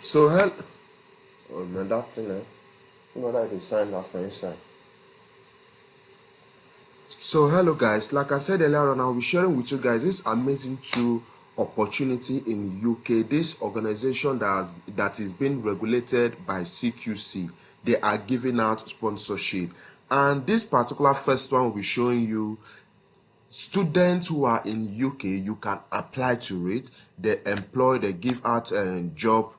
So hell, oh man, that's in there. You know that they signed that for inside. So hello guys, like I said earlier on, I'll be sharing with you guys this amazing tool opportunity in UK. This organization that is being regulated by CQC. They are giving out sponsorship, and this particular first one will be showing you students who are in UK. You can apply to it. They give out a job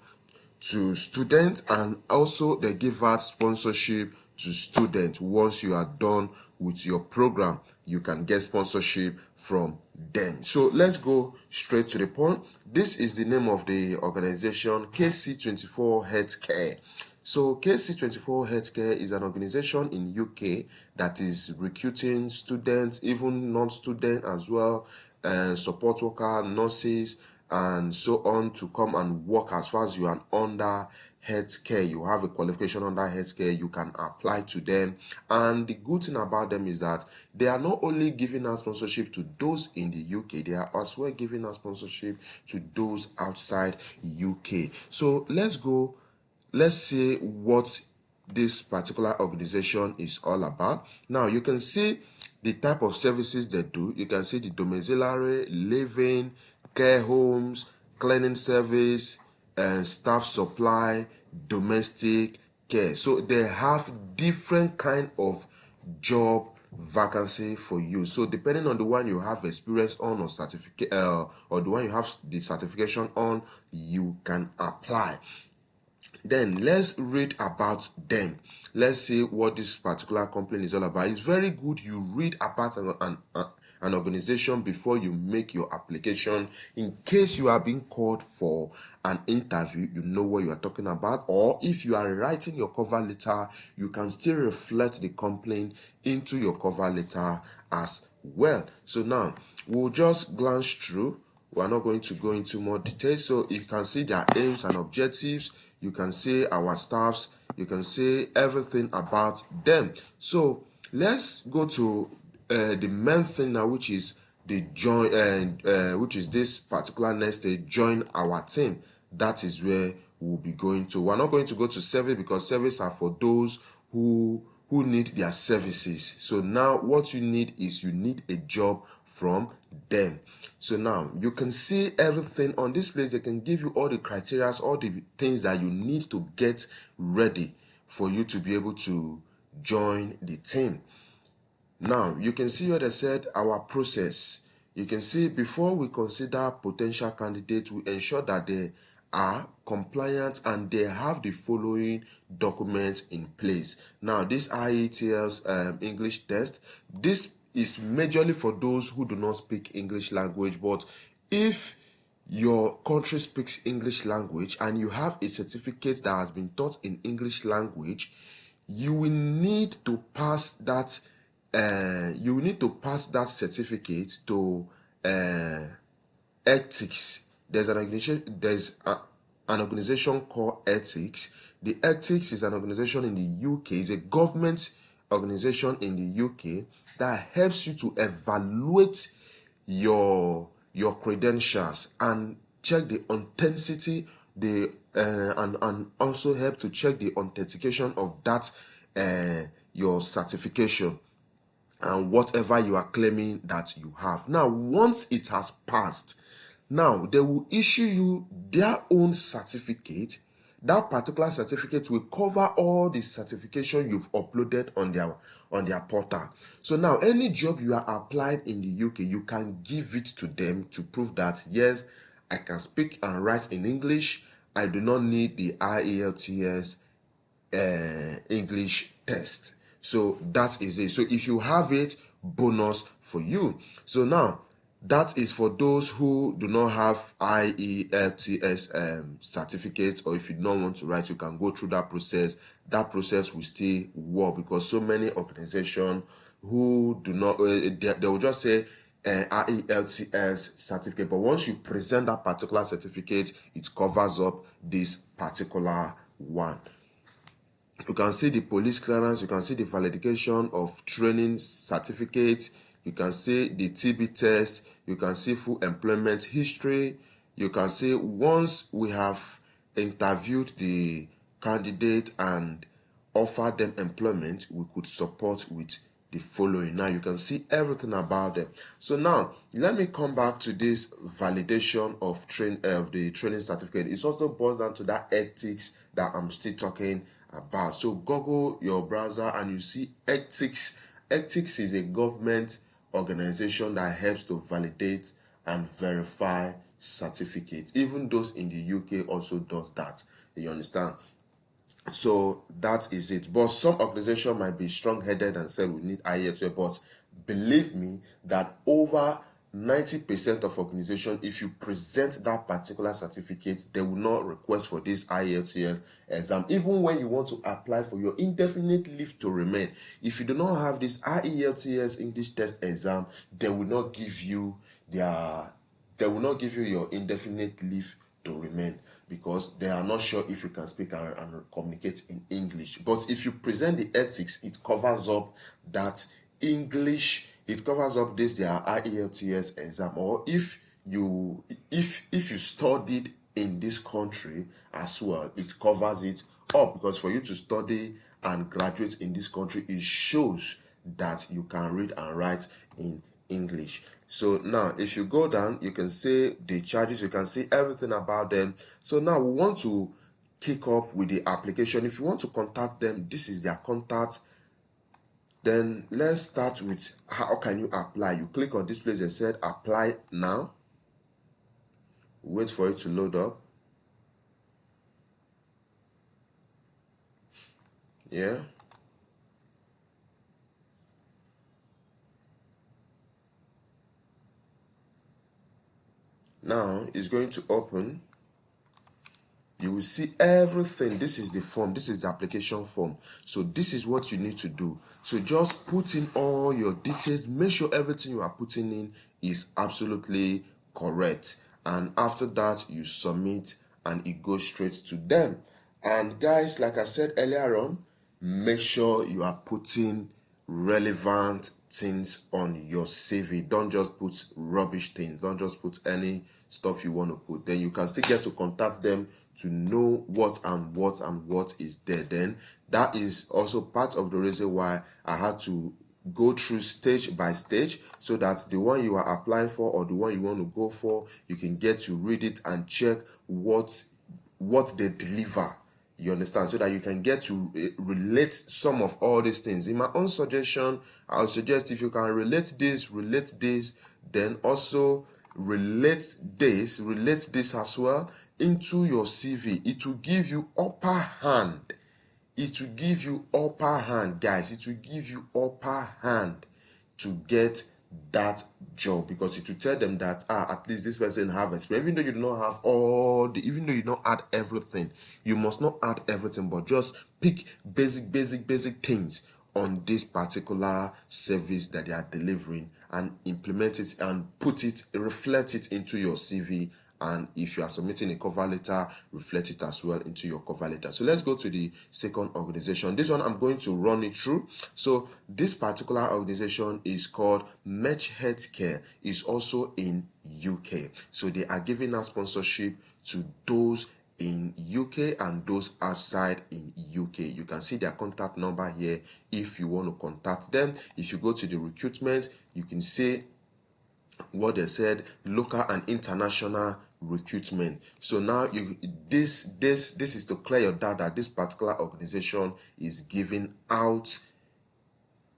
to students, and also they give out sponsorship to students. Once you are done with your program, you can get sponsorship from them. So let's go straight to the point. This is the name of the organization, KC24 Healthcare. So KC24 Healthcare is an organization in UK that is recruiting students, even non-students as well, and support worker, nurses, and so on, to come and work. As far as you are under healthcare, you have a qualification under healthcare, you can apply to them. And the good thing about them is that they are not only giving us sponsorship to those in the UK, they are as well giving us sponsorship to those outside UK. So let's see what this particular organization is all about. Now you can see the type of services they do. You can see the domiciliary, living, care homes, cleaning service, and staff supply, domestic care. So they have different kind of job vacancy for you. So depending on the one you have experience on, or certificate, or the one you have the certification on, you can apply. Then let's read about them. Let's see what this particular company is all about. It's very good you read about an organization before you make your application, in case you are being called for an interview, you know what you are talking about. Or if you are writing your cover letter, you can still reflect the complaint into your cover letter as well. So now we'll just glance through. We are not going to go into more details. So you can see their aims and objectives. You can see our staffs. You can see everything about them. So let's go to the main thing now, which is the join, which is this particular next stage, join our team. That is where we'll be going to. We're not going to go to service, because service are for those who need their services. So now what you need is you need a job from them. So now you can see everything on this place. They can give you all the criteria, all the things that you need to get ready for you to be able to join the team. Now you can see where they said our process. You can see before we consider potential candidates, we ensure that they are compliant and they have the following documents in place. Now this IELTS English test, this is majorly for those who do not speak English language. But if your country speaks English language and you have a certificate that has been taught in English language, you will need to pass that. You will need to pass that certificate to ethics. There's an organization called Ethics. The Ethics is an organization in the UK. It's a government organization in the UK that helps you to evaluate your credentials and check the authenticity, and also help to check the authentication of that your certification and whatever you are claiming that you have. Now once it has passed, now they will issue you their own certificate. That particular certificate will cover all the certification you've uploaded on their portal. So now any job you are applied in the UK, you can give it to them to prove that yes, I can speak and write in English. I do not need the IELTS English test. So that is it. So if you have it, bonus for you. So now that is for those who do not have IELTS certificate, or if you don't want to write, you can go through that process. That process will still work, because so many organizations who do not, they will just say IELTS certificate, but once you present that particular certificate, it covers up this particular one. You can see the police clearance, you can see the validation of training certificates, you can see the TB test, you can see full employment history. You can see once we have interviewed the candidate and offered them employment, we could support with the following. Now you can see everything about them. So now let me come back to this validation of the training certificate. It also boils down to that ethics that I'm still talking about. So Google your browser and you see ethics. Ethics is a government organization that helps to validate and verify certificates. Even those in the UK also does that. You understand? So that is it. But some organization might be strong-headed and say we need IELTS, but believe me that over 90% of organization, if you present that particular certificate, they will not request for this IELTS exam. Even when you want to apply for your indefinite leave to remain, if you do not have this IELTS English test exam, they will not give you your indefinite leave to remain, because they are not sure if you can speak and communicate in English. But if you present the ethics, it covers up that English, it covers up this their IELTS exam. Or if you studied in this country as well, it covers it up, because for you to study and graduate in this country, it shows that you can read and write in English. So now if you go down, you can see the charges, you can see everything about them. So now we want to kick off with the application. If you want to contact them, this is their contact. Then let's start with how can you apply. You click on this place that said apply now. Wait for it to load up. Yeah. Now it's going to open. You will see everything. This is the form. This is the application form. So this is what you need to do. So just put in all your details. Make sure everything you are putting in is absolutely correct. And after that, you submit and it goes straight to them. And guys, like I said earlier on, make sure you are putting relevant things on your CV. Don't just put rubbish things. Don't just put any stuff you want to put. Then you can still get to contact them to know what is there. Then that is also part of the reason why I had to go through stage by stage, so that the one you are applying for or the one you want to go for, you can get to read it and check what they deliver. You understand? So that you can get to relate some of all these things. In my own suggestion, I would suggest if you can relate this, then also relate this as well into your CV. It will give you upper hand. It will give you upper hand, guys. It will give you upper hand to get that job, because it will tell them that at least this person have experience. Even though you do not have even though you don't add everything, you must not add everything, but just pick basic things on this particular service that they are delivering and implement it and reflect it into your CV. And if you are submitting a cover letter, reflect it as well into your cover letter. So let's go to the second organization. This one I'm going to run it through. So this particular organization is called Match Healthcare. It's also in UK. So they are giving us sponsorship to those in UK and those outside in UK. You can see their contact number here if you want to contact them. If you go to the recruitment, you can see what they said: local and international recruitment. So now this is to clear your doubt that this particular organization is giving out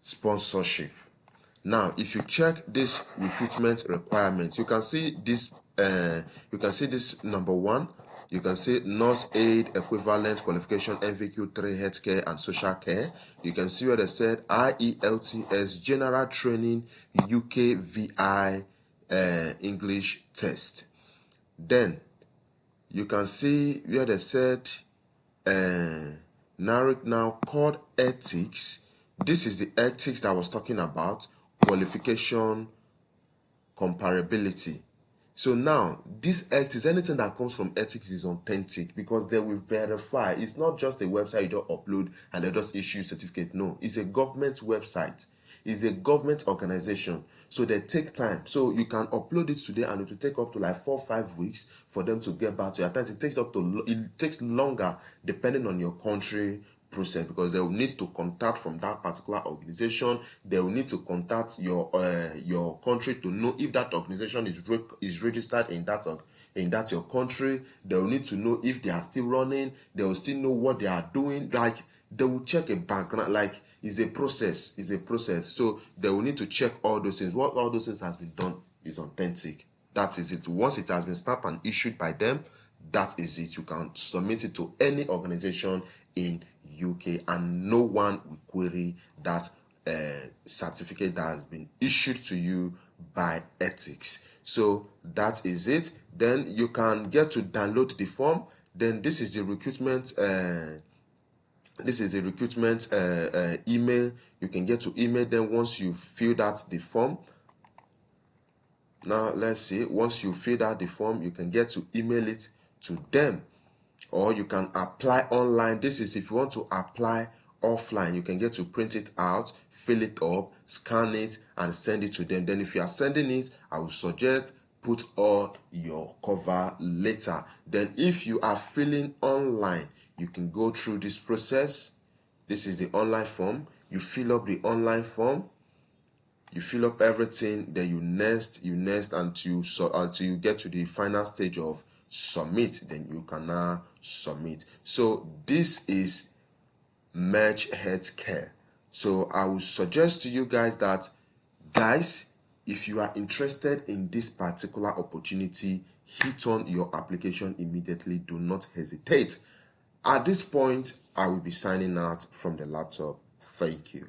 sponsorship. Now if you check this recruitment requirements, you can see this number one. You can see nurse aid equivalent qualification NVQ 3 healthcare and social care. You can see where they said IELTS general training UK VI English test. Then you can see where they said now called ethics. This is the ethics that I was talking about. Qualification comparability. So now this ethics, anything that comes from ethics is authentic, because they will verify. It's not just a website you don't upload and they just issue certificate. No, it's a government website. It's a government organization, so they take time. So you can upload it today and it will take up to like 4 or 5 weeks for them to get back to you. At times it takes longer depending on your country process, because they will need to contact from that particular organization. They will need to contact your country to know if that organization is registered in that your country. They will need to know if they are still running. They will still know what they are doing. Like, they will check a background. Like, it's a process. So they will need to check all those things. What all those things has been done is authentic. That is it. Once it has been stamped and issued by them, that is it. You can submit it to any organization in UK and no one will query that certificate that has been issued to you by Ethics. So that is it. Then you can get to download the form. Then this is the recruitment email. You can get to email them once you filled out the form. Now let's see, once you fill out the form, you can get to email it to them, or you can apply online. This is if you want to apply offline. You can get to print it out, fill it up, scan it, and send it to them. Then if you are sending it, I would suggest put all your cover letter. Then if you are filling online, you can go through this process. This is the online form. You fill up the online form. You fill up everything, then you nest until you get to the final stage of submit. Then you can now submit. So this is Merge Healthcare. So I would suggest to you guys that, guys, if you are interested in this particular opportunity, hit on your application immediately. Do not hesitate. At this point, I will be signing out from the laptop. Thank you.